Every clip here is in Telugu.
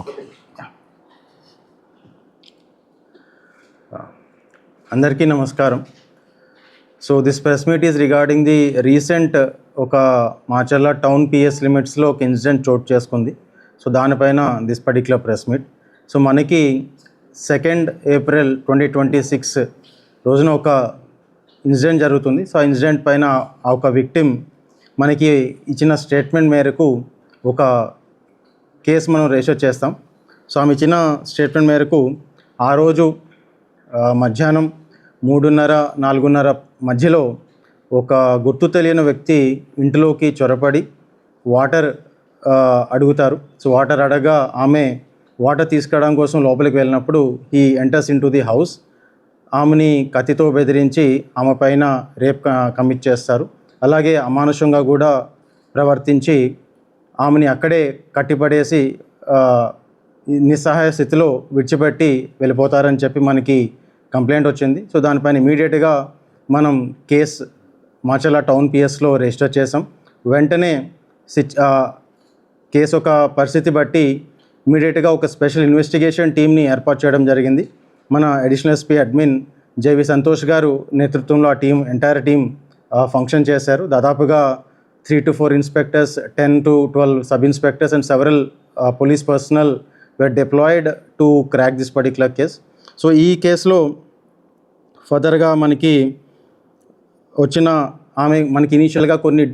ఓకే. అందరికీ నమస్కారం. So this press meet is regarding the recent ఒక మాచర్ల టౌన్ పిఎస్ లిమిట్స్లో ఒక ఇన్సిడెంట్ చోటు చేసుకుంది. సో దానిపైన this particular press meet. So మనకి 2nd April 2026 రోజున ఒక ఇన్సిడెంట్ జరుగుతుంది. సో ఆ ఇన్సిడెంట్ పైన ఒక విక్టిమ్ మనకి ఇచ్చిన స్టేట్మెంట్ మేరకు ఒక కేసు మనం రిజిస్టర్ చేస్తాం. సో ఆమె ఇచ్చిన స్టేట్మెంట్ మేరకు ఆ రోజు మధ్యాహ్నం 3:30-4:30 మధ్యలో ఒక గుర్తు తెలియని వ్యక్తి ఇంటిలోకి చొరపడి వాటర్ అడుగుతారు. సో వాటర్ అడగా ఆమె వాటర్ తీసుకురావడం కోసం లోపలికి వెళ్ళినప్పుడు he enters in to the house. ఆమెని కత్తితో బెదిరించి ఆమె పైన రేప్ కమిట్ చేస్తారు. అలాగే అమానుషంగా కూడా ప్రవర్తించి ఆమెని అక్కడే కట్టిపడేసి నిస్సహాయ స్థితిలో విడిచిపెట్టి వెళ్ళిపోతారని చెప్పి మనకి కంప్లైంట్ వచ్చింది. సో దానిపైన ఇమీడియట్గా మనం కేసు మాచర్ల టౌన్ పిఎస్లో రిజిస్టర్ చేసాం. వెంటనే కేసు ఒక పరిస్థితి బట్టి ఇమీడియట్గా ఒక స్పెషల్ ఇన్వెస్టిగేషన్ టీమ్ని ఏర్పాటు చేయడం జరిగింది. మన additional SP admin J V Santosh గారు నేతృత్వంలో ఆ టీం ఎంటైర్ టీం ఫంక్షన్ చేశారు. దాదాపుగా 3 to 4 inspectors, 10 to 12 sub inspectors and several police personnel were deployed to crack this particular case. So ఈ కేసులో ఫర్దర్గా మనకి వచ్చిన ఆమె మనకి ఇనీషియల్గా కొన్ని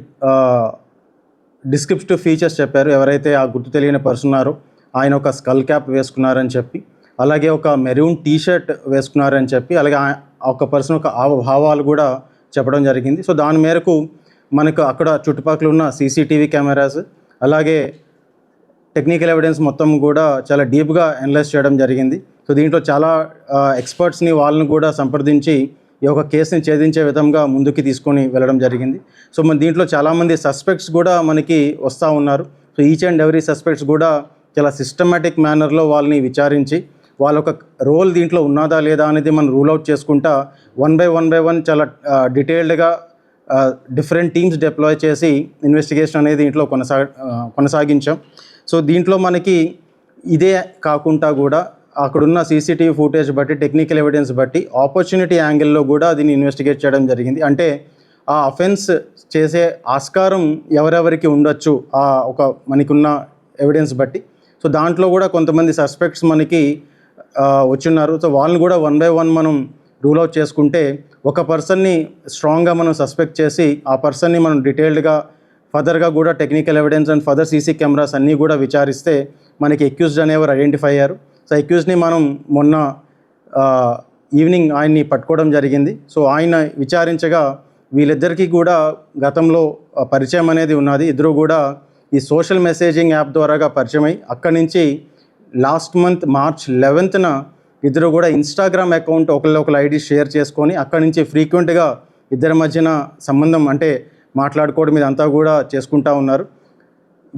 డిస్క్రిప్టివ్ ఫీచర్స్ చెప్పారు. ఎవరైతే ఆ గుర్తు తెలియని పర్సన్ ఉన్నారో ఆయన ఒక స్కల్ క్యాప్ వేసుకున్నారని చెప్పి, అలాగే ఒక మెరూన్ టీషర్ట్ వేసుకున్నారని చెప్పి, అలాగే ఒక పర్సన్ ఒక భావాలు కూడా చెప్పడం జరిగింది. సో దాని మేరకు మనకు అక్కడ చుట్టుపక్కల ఉన్న సీసీటీవీ కెమెరాస్ అలాగే టెక్నికల్ ఎవిడెన్స్ మొత్తం కూడా చాలా డీప్గా అనలైజ్ చేయడం జరిగింది. సో దీంట్లో చాలా ఎక్స్పర్ట్స్ని వాళ్ళని కూడా సంప్రదించి ఈ యొక్క కేసుని ఛేదించే విధంగా ముందుకు తీసుకొని వెళ్ళడం జరిగింది. సో మన దీంట్లో చాలామంది సస్పెక్ట్స్ కూడా మనకి వస్తూ ఉన్నారు. So each and every suspects కూడా చాలా సిస్టమేటిక్ మేనర్లో వాళ్ళని విచారించి వాళ్ళ ఒక రోల్ దీంట్లో ఉన్నదా లేదా అనేది మనం రూల్ అవుట్ చేసుకుంటా వన్ బై వన్ చాలా డీటెయిల్డ్గా డిఫరెంట్ టీమ్స్ డిప్లాయ్ చేసి ఇన్వెస్టిగేషన్ అనేది దీంట్లో కొనసాగించాం. సో దీంట్లో మనకి ఇదే కాకుండా కూడా అక్కడున్న సీసీటీవీ ఫుటేజ్ బట్టి, టెక్నికల్ ఎవిడెన్స్ బట్టి ఆపర్చునిటీ యాంగిల్లో కూడా దీన్ని ఇన్వెస్టిగేట్ చేయడం జరిగింది. అంటే ఆ అఫెన్స్ చేసే ఆస్కారం ఎవరెవరికి ఉండొచ్చు ఒక మనకున్న ఎవిడెన్స్ బట్టి. సో దాంట్లో కూడా కొంతమంది సస్పెక్ట్స్ మనకి వచ్చున్నారు. సో వాళ్ళని కూడా వన్ బై వన్ మనం రూల్ అవుట్ చేసుకుంటే ఒక పర్సన్ని స్ట్రాంగ్గా మనం సస్పెక్ట్ చేసి ఆ పర్సన్ని మనం డీటెయిల్డ్గా ఫర్దర్గా కూడా technical evidence and further CC cameras అన్నీ కూడా విచారిస్తే మనకి అక్యూజ్డ్ అనేవారు ఐడెంటిఫై అయ్యారు. సో అక్యూజ్ని మనం మొన్న ఈవినింగ్ ఆయన్ని పట్టుకోవడం జరిగింది. సో ఆయన విచారించగా వీళ్ళిద్దరికీ కూడా గతంలో పరిచయం అనేది ఉన్నది. ఇద్దరు కూడా ఈ సోషల్ మెసేజింగ్ యాప్ ద్వారాగా పరిచయమై అక్కడి నుంచి లాస్ట్ మంత్ March 11th ఇద్దరు కూడా ఇన్స్టాగ్రామ్ అకౌంట్ ఒకళ్ళొకరు ఐడి షేర్ చేసుకొని అక్కడి నుంచి ఫ్రీక్వెంట్గా ఇద్దరి మధ్యన సంబంధం అంటే మాట్లాడుకోవడం ఇదంతా కూడా చేసుకుంటూ ఉన్నారు.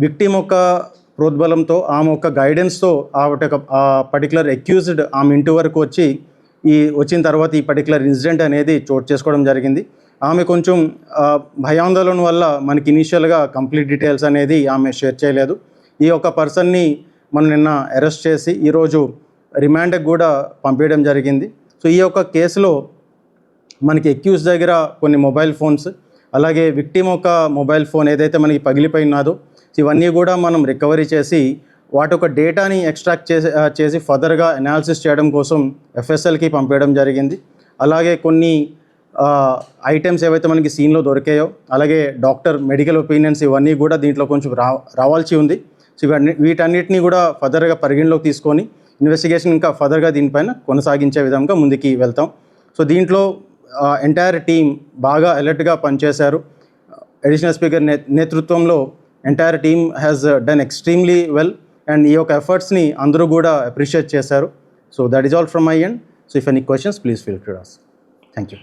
విక్టిమ్ ఒక ప్రోద్బలంతో ఆమె ఒక గైడెన్స్తో ఆ పర్టికులర్ అక్యూజ్డ్ ఆమె ఇంటి వరకు వచ్చిన తర్వాత ఈ పర్టికులర్ ఇన్సిడెంట్ అనేది చోటు చేసుకోవడం జరిగింది. ఆమె కొంచెం భయాందోళన వల్ల మనకి ఇనీషియల్గా కంప్లీట్ డీటెయిల్స్ అనేది ఆమె షేర్ చేయలేదు. ఈ ఒక పర్సన్ని మనం నిన్న అరెస్ట్ చేసి ఈరోజు రిమాండ్కి కూడా పంపించడం జరిగింది. సో ఈ యొక్క కేసులో మనకి అక్యూజ్ దగ్గర కొన్ని మొబైల్ ఫోన్స్ అలాగే విక్టిమ్ ఒక మొబైల్ ఫోన్ ఏదైతే మనకి పగిలిపోయినాదో ఇవన్నీ కూడా మనం రికవరీ చేసి వాటి ఒక డేటాని ఎక్స్ట్రాక్ట్ చేసి ఫర్దర్గా అనాలిసిస్ చేయడం కోసం FSLకి పంపించడం జరిగింది. అలాగే కొన్ని ఐటమ్స్ ఏవైతే మనకి సీన్లో దొరికాయో అలాగే డాక్టర్ మెడికల్ ఒపీనియన్స్ ఇవన్నీ కూడా దీంట్లో కొంచెం రావాల్సి ఉంది. సో వీటన్నిటిని కూడా ఫర్దర్గా పరిగణలోకి తీసుకొని ఇన్వెస్టిగేషన్ ఇంకా ఫర్దర్గా దీనిపైన కొనసాగించే విధంగా ముందుకి వెళ్తాం. సో దీంట్లో ఎంటైర్ టీమ్ బాగా అలర్ట్గా పనిచేశారు. అడిషనల్ స్పీకర్ నేతృత్వంలో entire team has done extremely well and ఈ యొక్క ఎఫర్ట్స్ని అందరూ కూడా అప్రిషియేట్ చేశారు. So that is all from my end. So if any questions please feel free to ask. Thank you.